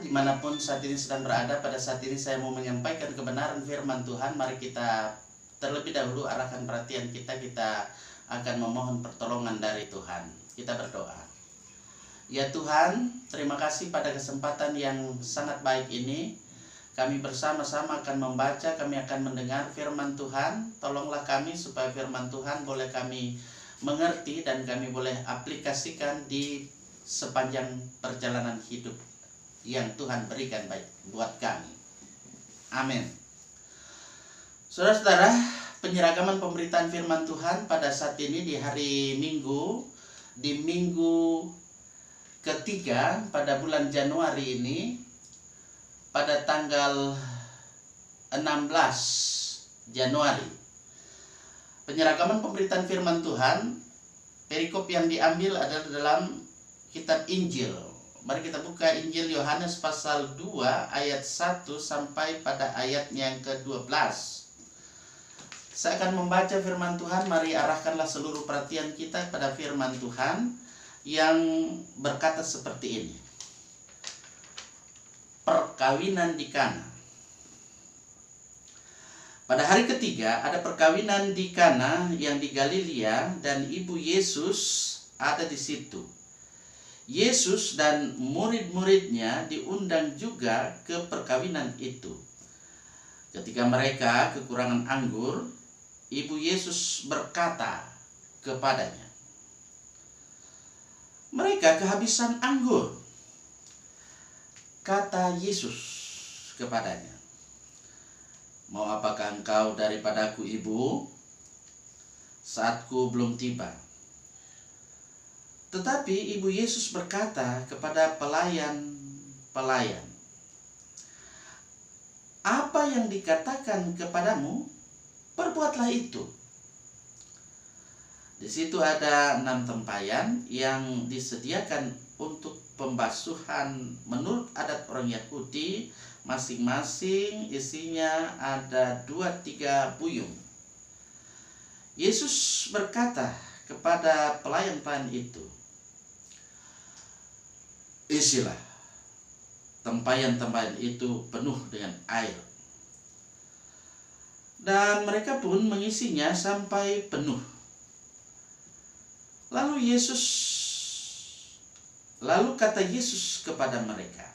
dimanapun saat ini sedang berada, pada saat ini saya mau menyampaikan kebenaran firman Tuhan. Mari kita terlebih dahulu arahkan perhatian kita, kita akan memohon pertolongan dari Tuhan. Kita berdoa. Ya Tuhan, terima kasih pada kesempatan yang sangat baik ini. Kami bersama-sama akan membaca, kami akan mendengar firman Tuhan. Tolonglah kami supaya firman Tuhan boleh kami mengerti dan kami boleh aplikasikan di sepanjang perjalanan hidup yang Tuhan berikan baik buat kami. Amin. Saudara-saudara, penyeragaman pemberitaan firman Tuhan pada saat ini di hari Minggu, di minggu ketiga pada bulan Januari ini, pada tanggal 16 Januari. Penyeragaman pemberitaan firman Tuhan, perikop yang diambil adalah dalam kitab Injil. Mari kita buka Injil Yohanes pasal 2 ayat 1 sampai pada ayatnya yang ke-12. Saya akan membaca firman Tuhan. Mari arahkanlah seluruh perhatian kita pada firman Tuhan yang berkata seperti ini. Perkawinan di Kana. Pada hari ketiga ada perkawinan di Kana yang di Galilea dan ibu Yesus ada di situ. Yesus dan murid-muridnya diundang juga ke perkawinan itu. Ketika mereka kekurangan anggur, ibu Yesus berkata kepadanya, "Mereka kehabisan anggur." Kata Yesus kepadanya, "Mau apakah engkau daripadaku, ibu? Saatku belum tiba." Tetapi ibu Yesus berkata kepada pelayan-pelayan, "Apa yang dikatakan kepadamu, perbuatlah itu." Di situ ada 6 tempayan yang disediakan untuk pembasuhan menurut adat orang Yahudi. Masing-masing isinya ada 2-3 buyung. Yesus berkata kepada pelayan-pelayan itu, "Isilah tempayan-tempayan itu penuh dengan air." Dan mereka pun mengisinya sampai penuh. Lalu kata Yesus kepada mereka,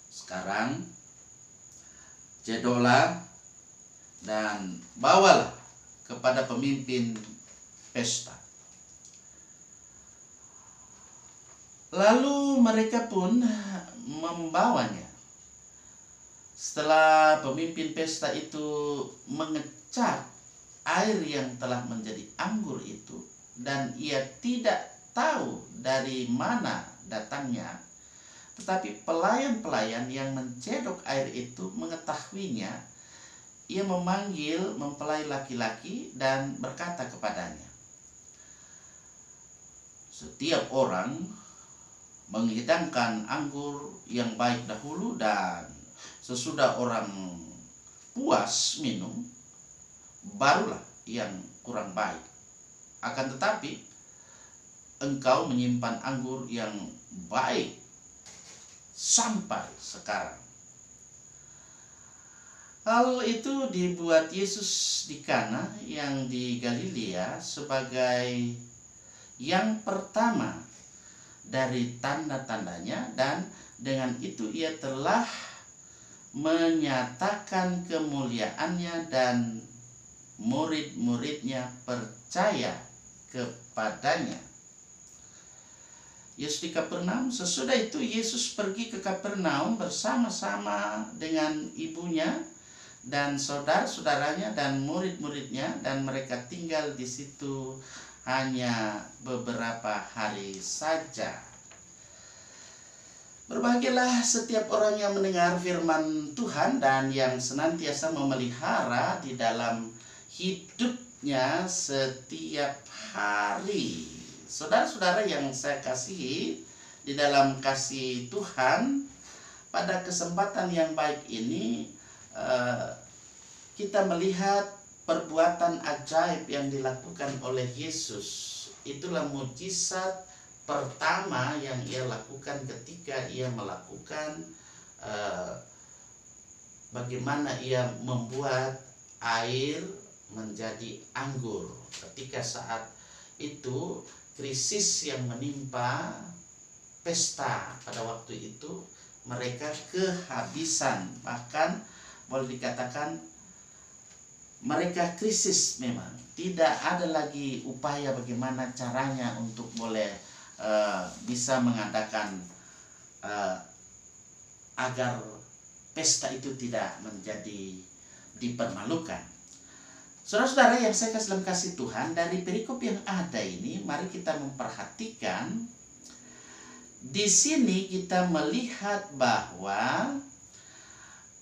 "Sekarang cedoklah dan bawalah kepada pemimpin pesta." Lalu mereka pun membawanya. Setelah pemimpin pesta itu mengecap air yang telah menjadi anggur itu, dan ia tidak tahu dari mana datangnya, tetapi pelayan-pelayan yang mencedok air itu mengetahuinya, ia memanggil mempelai laki-laki dan berkata kepadanya, "Setiap orang menghidangkan anggur yang baik dahulu, dan sesudah orang puas minum, barulah yang kurang baik. Akan tetapi engkau menyimpan anggur yang baik sampai sekarang." Hal itu dibuat Yesus di Kana yang di Galilea sebagai yang pertama dari tanda-tandanya, dan dengan itu ia telah menyatakan kemuliaannya dan murid-muridnya percaya kepadanya. Yesus di Kapernaum. Sesudah itu Yesus pergi ke Kapernaum bersama-sama dengan ibunya dan saudara-saudaranya dan murid-muridnya, dan mereka tinggal di situ hanya beberapa hari saja. Berbahagialah setiap orang yang mendengar firman Tuhan dan yang senantiasa memelihara di dalam hidupnya setiap hari. Saudara-saudara yang saya kasihi di dalam kasih Tuhan, pada kesempatan yang baik ini kita melihat perbuatan ajaib yang dilakukan oleh Yesus. Itulah mujizat pertama yang ia lakukan ketika ia melakukan bagaimana ia membuat air menjadi anggur. Ketika saat itu krisis yang menimpa pesta pada waktu itu, mereka kehabisan, bahkan boleh dikatakan mereka krisis. Memang tidak ada lagi upaya bagaimana caranya untuk boleh bisa mengadakan agar pesta itu tidak menjadi dipermalukan. Saudara-saudara yang saya kasih dalam kasih Tuhan, dari perikop yang ada ini, mari kita memperhatikan. Di sini kita melihat bahwa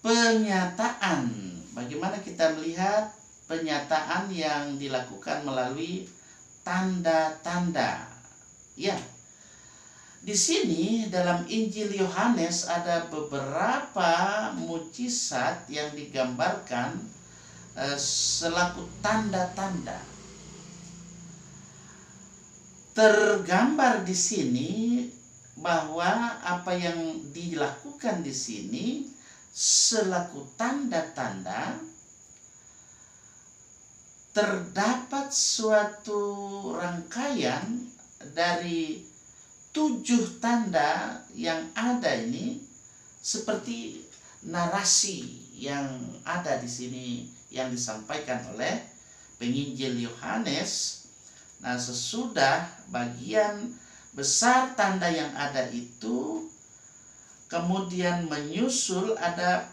penyataan, bagaimana kita melihat penyataan yang dilakukan melalui tanda-tanda. Ya, di sini dalam Injil Yohanes ada beberapa mukjizat yang digambarkan selaku tanda-tanda. Tergambar di sini bahwa apa yang dilakukan di sini selaku tanda-tanda, terdapat suatu rangkaian dari 7 tanda yang ada ini, seperti narasi yang ada di sini yang disampaikan oleh penginjil Yohanes. Nah, sesudah bagian besar tanda yang ada itu, kemudian menyusul ada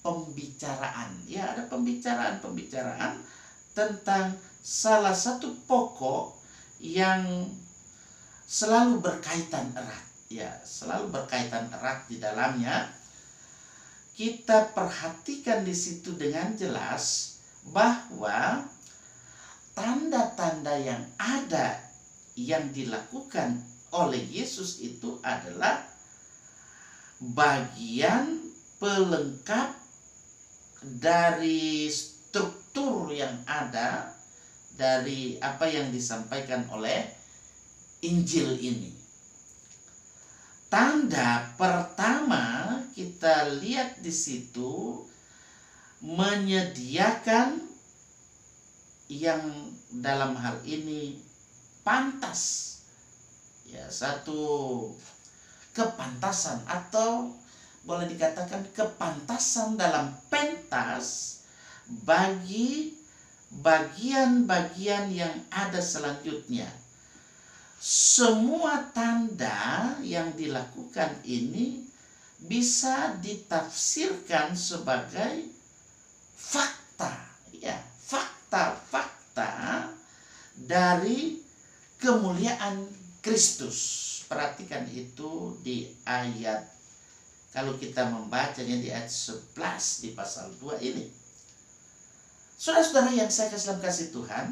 pembicaraan. Ya, ada pembicaraan tentang salah satu pokok yang selalu berkaitan erat. Ya, selalu berkaitan erat di dalamnya. Kita perhatikan di situ dengan jelas bahwa tanda-tanda yang ada yang dilakukan oleh Yesus itu adalah bagian pelengkap dari struktur yang ada dari apa yang disampaikan oleh Injil ini. Tanda pertama kita lihat di situ menyediakan yang dalam hal ini pantas, ya, satu kepantasan atau boleh dikatakan kepantasan dalam pentas bagi bagian-bagian yang ada selanjutnya. Semua tanda yang dilakukan ini bisa ditafsirkan sebagai fakta, ya, fakta-fakta dari kemuliaan Kristus. Perhatikan itu di ayat, kalau kita membacanya di ayat 11 di pasal 2 ini. Saudara-saudara yang saya kasih dalam kasih Tuhan,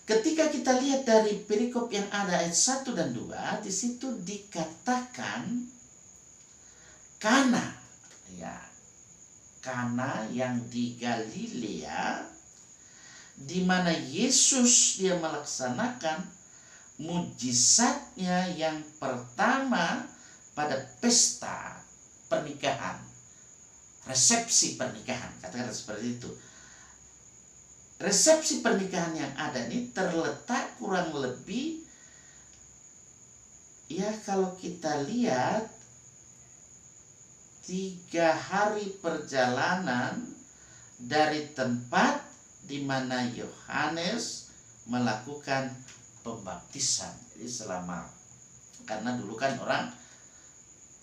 ketika kita lihat dari perikop yang ada ayat 1 dan 2, di situ dikatakan Kana, ya, Kana yang di Galilea, di mana Yesus dia melaksanakan mujizatnya yang pertama pada pesta pernikahan, resepsi pernikahan, katakan seperti itu. Resepsi pernikahan yang ada ini terletak kurang lebih, ya, kalau kita lihat 3 hari perjalanan dari tempat di mana Yohanes melakukan pembaptisan. Jadi karena dulu kan orang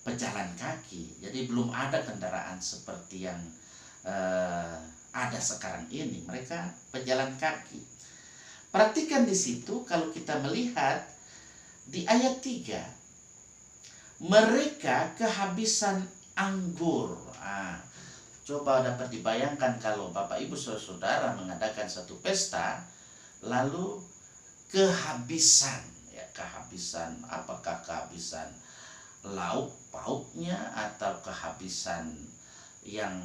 pejalan kaki, jadi belum ada kendaraan seperti yang ada sekarang ini. Mereka pejalan kaki. Perhatikan di situ, kalau kita melihat di ayat 3, mereka kehabisan anggur. Coba dapat dibayangkan kalau Bapak Ibu Saudara mengadakan satu pesta, lalu kehabisan, ya, kehabisan, apakah kehabisan lauk pauknya atau kehabisan yang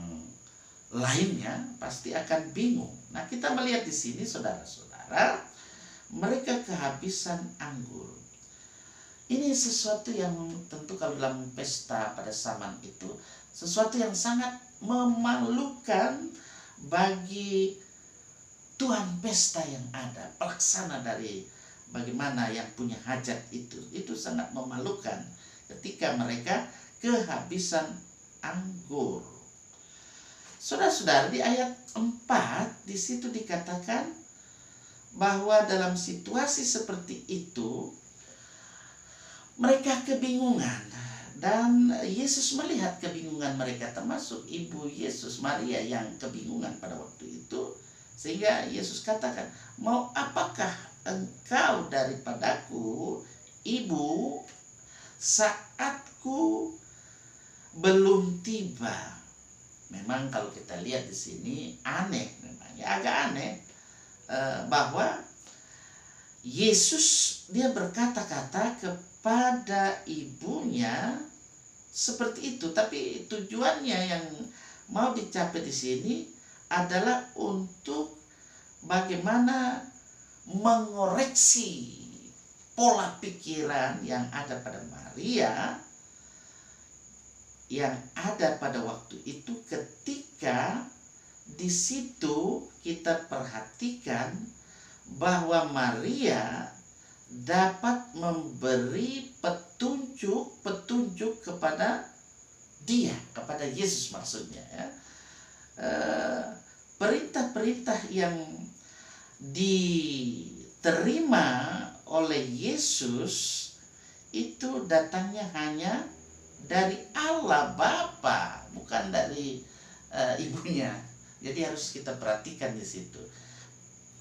lainnya, pasti akan bingung. Nah, kita melihat di sini saudara-saudara mereka kehabisan anggur. Ini sesuatu yang tentu kalau dalam pesta pada zaman itu, sesuatu yang sangat memalukan bagi tuan pesta yang ada, pelaksana dari bagaimana yang punya hajat itu sangat memalukan ketika mereka kehabisan anggur. Saudara-saudara, di ayat 4 di situ dikatakan bahwa dalam situasi seperti itu mereka kebingungan, dan Yesus melihat kebingungan mereka, termasuk ibu Yesus Maria yang kebingungan pada waktu itu, sehingga Yesus katakan, "Mau apakah engkau daripadaku, ibu, saatku belum tiba." Memang kalau kita lihat di sini aneh, memang ya agak aneh bahwa Yesus dia berkata-kata kepada ibunya seperti itu, tapi tujuannya yang mau dicapai di sini adalah untuk bagaimana mengoreksi pola pikiran yang ada pada Maria, yang ada pada waktu itu, ketika di situ kita perhatikan bahwa Maria dapat memberi petunjuk kepada dia, kepada Yesus maksudnya ya. Perintah-perintah yang diterima oleh Yesus itu datangnya hanya dari Allah Bapa, bukan dari ibunya. Jadi harus kita perhatikan di situ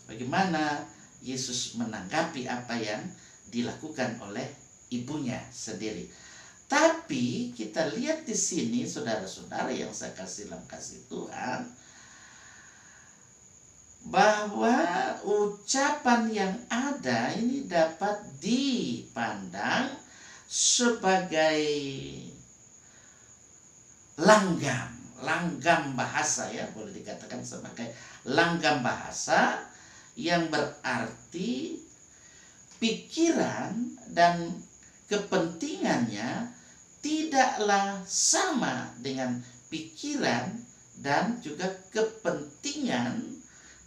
bagaimana Yesus menanggapi apa yang dilakukan oleh ibunya sendiri. Tapi kita lihat di sini, saudara-saudara yang saya kasih dalam kasih Tuhan, bahwa ucapan yang ada ini dapat dipandang sebagai langgam bahasa, ya boleh dikatakan sebagai langgam bahasa, yang berarti pikiran dan kepentingannya tidaklah sama dengan pikiran dan juga kepentingan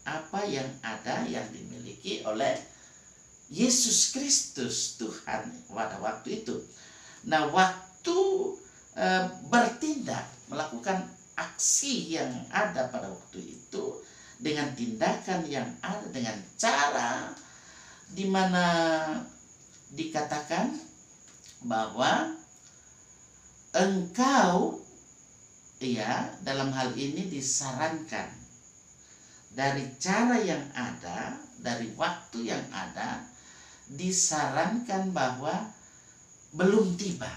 apa yang ada yang dimiliki oleh Yesus Kristus Tuhan pada waktu itu. Nah, waktu bertindak, melakukan aksi yang ada pada waktu itu dengan tindakan yang ada, dengan cara di mana dikatakan bahwa engkau, ya, dalam hal ini disarankan dari cara yang ada, dari waktu yang ada, disarankan bahwa belum tiba,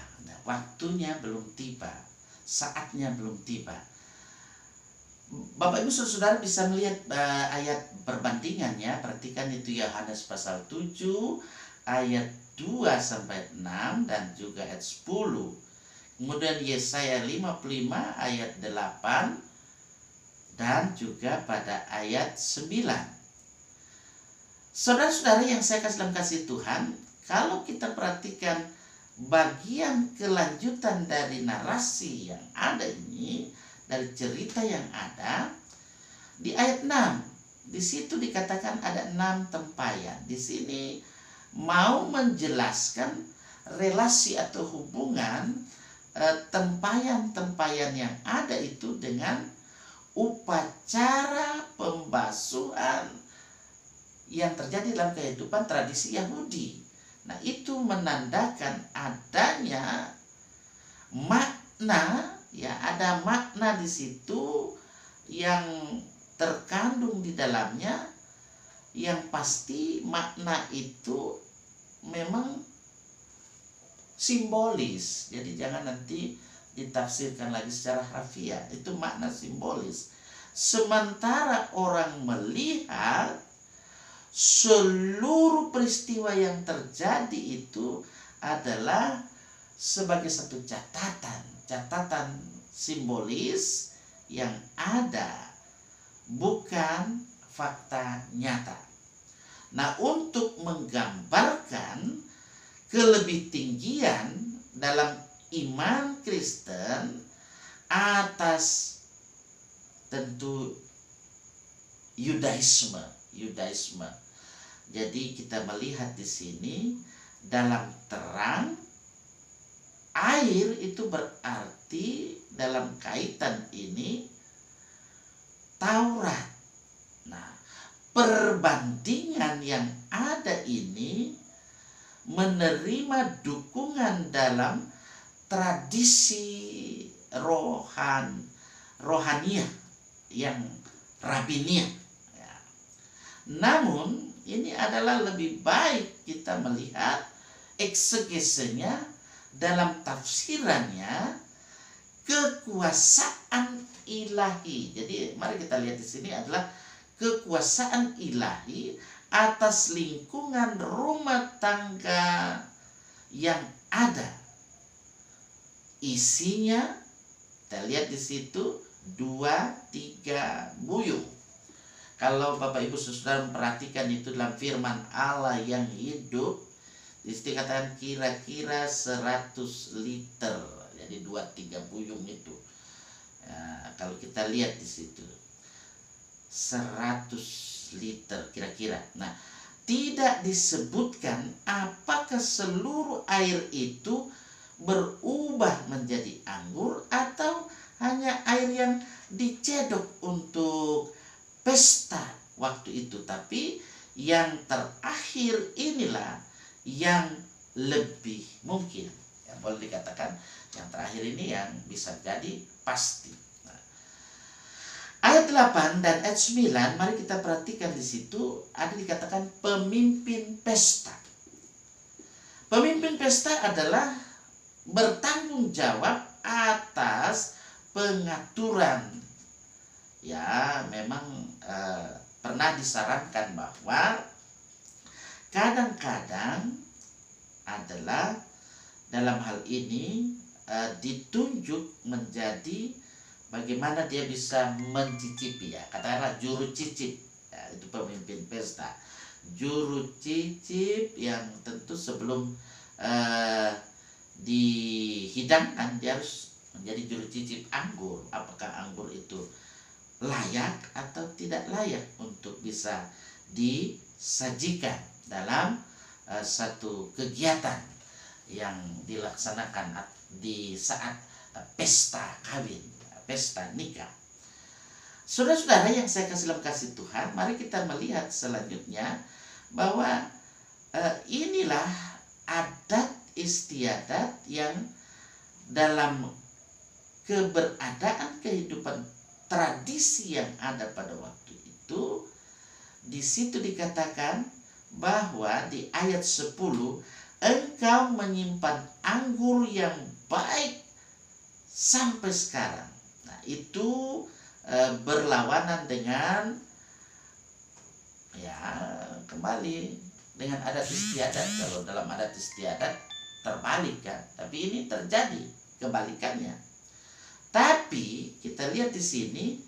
waktunya belum tiba, saatnya belum tiba. Bapak Ibu Saudara bisa melihat ayat perbandingannya. Perhatikan itu Yohanes pasal 7 ayat 2 sampai 6 dan juga ayat 10. Kemudian Yesaya 55 ayat 8 dan juga pada ayat 9. Saudara-saudara yang saya kasih dalam kasih Tuhan, kalau kita perhatikan bagian kelanjutan dari narasi yang ada ini, dari cerita yang ada di ayat 6, di situ dikatakan ada 6 tempayan. Di sini mau menjelaskan relasi atau hubungan tempayan-tempayan yang ada itu dengan upacara pembasuhan yang terjadi dalam kehidupan tradisi Yahudi. Nah, itu menandakan adanya makna, ya, ada makna di situ yang terkandung di dalamnya, yang pasti makna itu memang simbolis. Jadi jangan nanti ditafsirkan lagi secara harfiah, itu makna simbolis. Sementara orang melihat seluruh peristiwa yang terjadi itu adalah sebagai satu catatan simbolis yang ada, bukan fakta nyata. Nah, untuk menggambarkan kelebihtinggian dalam iman Kristen atas tentu Yudaisme. Jadi kita melihat di sini dalam terang, air itu berarti dalam kaitan ini Taurat. Nah, perbandingan yang ada ini menerima dukungan dalam tradisi rohaniah yang rabiniah. Ya. Namun ini adalah lebih baik kita melihat eksegesenya dalam tafsirannya kekuasaan ilahi. Jadi mari kita lihat di sini adalah kekuasaan ilahi atas lingkungan rumah tangga yang ada. Isinya kita lihat di situ 2-3 buyung. Kalau Bapak Ibu Saudara memperhatikan itu dalam firman Allah yang hidup, di situ katakan kira-kira 100 liter. Jadi 2-3 buyung itu. Ya, kalau kita lihat di situ 100 liter kira-kira. Nah, tidak disebutkan apakah seluruh air itu berubah menjadi anggur atau hanya air yang dicedok untuk pesta waktu itu. Tapi yang terakhir inilah yang lebih mungkin, ya, boleh dikatakan yang terakhir ini yang bisa jadi pasti. Nah, ayat 8 dan ayat 9 mari kita perhatikan di situ ada dikatakan pemimpin pesta. Pemimpin pesta adalah bertanggung jawab atas pengaturan. Ya, memang pernah disarankan bahwa kadang-kadang adalah dalam hal ini ditunjuk menjadi bagaimana dia bisa mencicipi, ya, katakanlah juru cicip, ya, itu pemimpin pesta. Juru cicip yang tentu sebelum dihidangkan dia harus menjadi juru cicip anggur. Apakah anggur itu layak atau tidak layak untuk bisa disajikan dalam satu kegiatan yang dilaksanakan di saat pesta kawin, pesta nikah. Saudara-saudara yang saya kasih dalam kasih Tuhan, mari kita melihat selanjutnya bahwa inilah adat istiadat yang dalam keberadaan kehidupan tradisi yang ada pada waktu itu. Di situ dikatakan bahwa di ayat 10, engkau menyimpan anggur yang baik sampai sekarang. Nah, itu berlawanan dengan, ya, kembali dengan adat istiadat. Kalau dalam adat istiadat terbalik kan, tapi ini terjadi kebalikannya. Tapi kita lihat di sini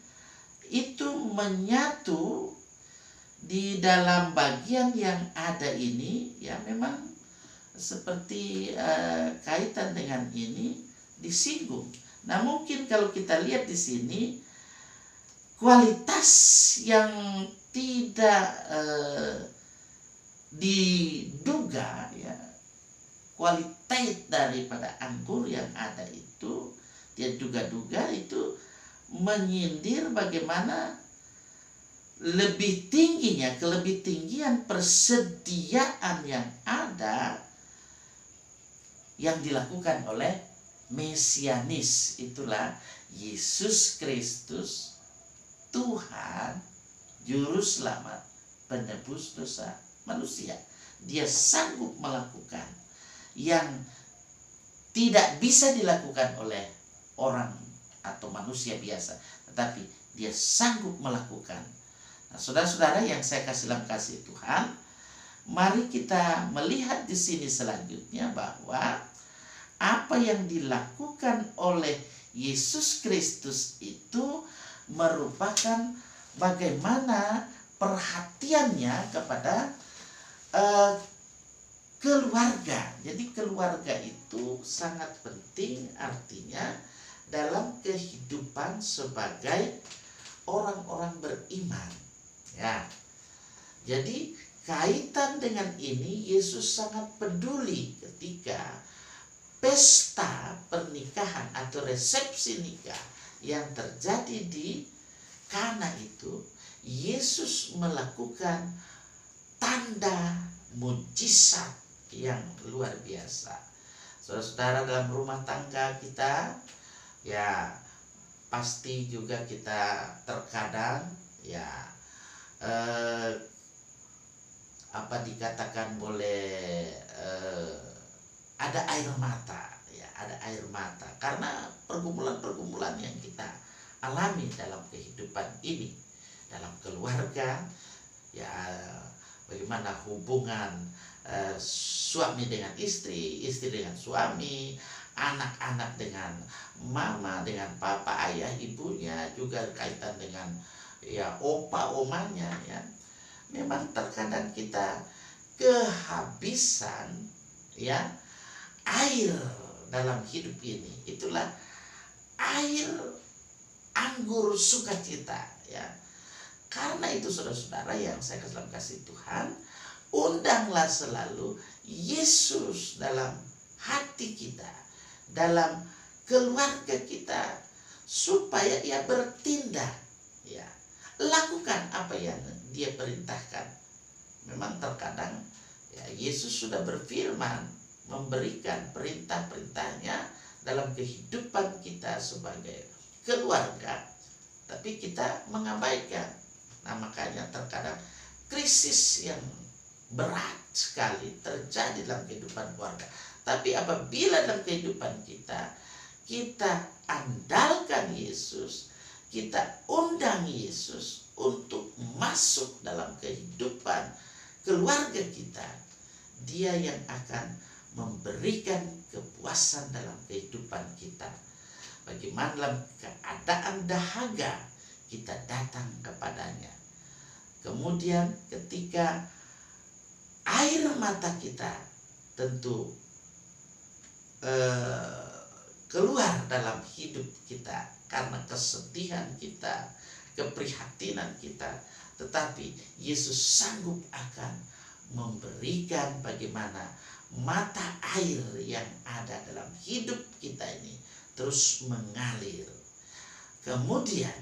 itu menyatu di dalam bagian yang ada ini, ya, memang seperti kaitan dengan ini disinggung. Nah, mungkin kalau kita lihat di sini kualitas yang tidak diduga, ya, kualitas daripada anggur yang ada itu dia duga-duga itu menyindir bagaimana lebih tingginya, kelebih tinggian persediaan yang ada yang dilakukan oleh Mesianis. Itulah Yesus Kristus, Tuhan, Juru Selamat, penebus dosa manusia. Dia sanggup melakukan yang tidak bisa dilakukan oleh orang atau manusia biasa, tetapi dia sanggup melakukan. Nah, saudara-saudara yang saya kasih dalam kasih Tuhan, mari kita melihat di sini selanjutnya bahwa apa yang dilakukan oleh Yesus Kristus itu merupakan bagaimana perhatiannya kepada eh, keluarga. Jadi keluarga itu sangat penting, artinya dalam kehidupan sebagai orang-orang beriman. Ya. Jadi kaitan dengan ini Yesus sangat peduli ketika pesta pernikahan atau resepsi nikah yang terjadi di Kana itu, Yesus melakukan tanda mujizat yang luar biasa. Saudara-saudara, dalam rumah tangga kita ya pasti juga kita terkadang ya apa dikatakan boleh ada air mata ya, ada air mata karena pergumulan-pergumulan yang kita alami dalam kehidupan ini, dalam keluarga ya, bagaimana hubungan suami dengan istri, istri dengan suami, anak-anak dengan mama, dengan papa, ayah, ibunya, juga kaitan dengan ya opa, omanya ya. Memang terkadang kita kehabisan ya air dalam hidup ini. Itulah air anggur sukacita ya. Karena itu saudara-saudara yang saya dalam kasih Tuhan, undanglah selalu Yesus dalam hati kita, dalam keluarga kita, supaya ia bertindak ya. Lakukan apa yang dia perintahkan. Memang terkadang ya, Yesus sudah berfirman, memberikan perintah-perintahnya dalam kehidupan kita sebagai keluarga, tapi kita mengabaikan. Nah, makanya terkadang krisis yang berat sekali terjadi dalam kehidupan keluarga. Tapi apabila dalam kehidupan kita, kita andalkan Yesus, kita undang Yesus untuk masuk dalam kehidupan keluarga kita, Dia yang akan memberikan kepuasan dalam kehidupan kita. Bagaimana dalam keadaan dahaga kita datang kepadanya. Kemudian ketika air mata kita tentu keluar dalam hidup kita karena kesedihan kita, keprihatinan kita, tetapi Yesus sanggup akan memberikan bagaimana mata air yang ada dalam hidup kita ini terus mengalir. Kemudian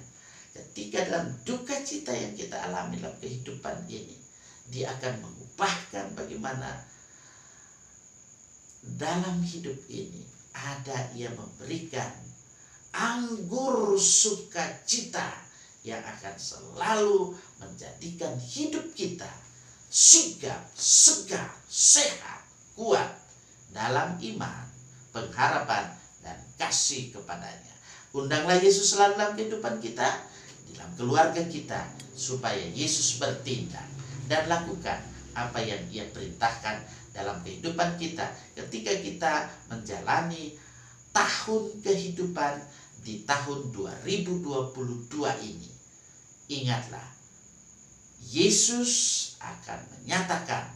ketika dalam duka cita yang kita alami dalam kehidupan ini, Dia akan mengubahkan bagaimana dalam hidup ini ada Ia memberikan anggur sukacita yang akan selalu menjadikan hidup kita sigap, segar, sehat, kuat dalam iman, pengharapan, dan kasih kepadanya. Undanglah Yesus selalu dalam kehidupan kita, dalam keluarga kita, supaya Yesus bertindak dan lakukan apa yang Ia perintahkan dalam kehidupan kita ketika kita menjalani tahun kehidupan di tahun 2022 ini. Ingatlah, Yesus akan menyatakan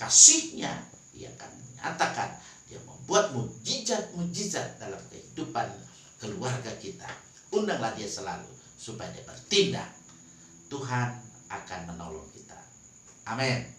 kasih-Nya, Ia akan menyatakan, Dia membuat mujizat-mujizat dalam kehidupan keluarga kita. Undanglah Dia selalu supaya Dia bertindak. Tuhan akan menolong kita. Amin.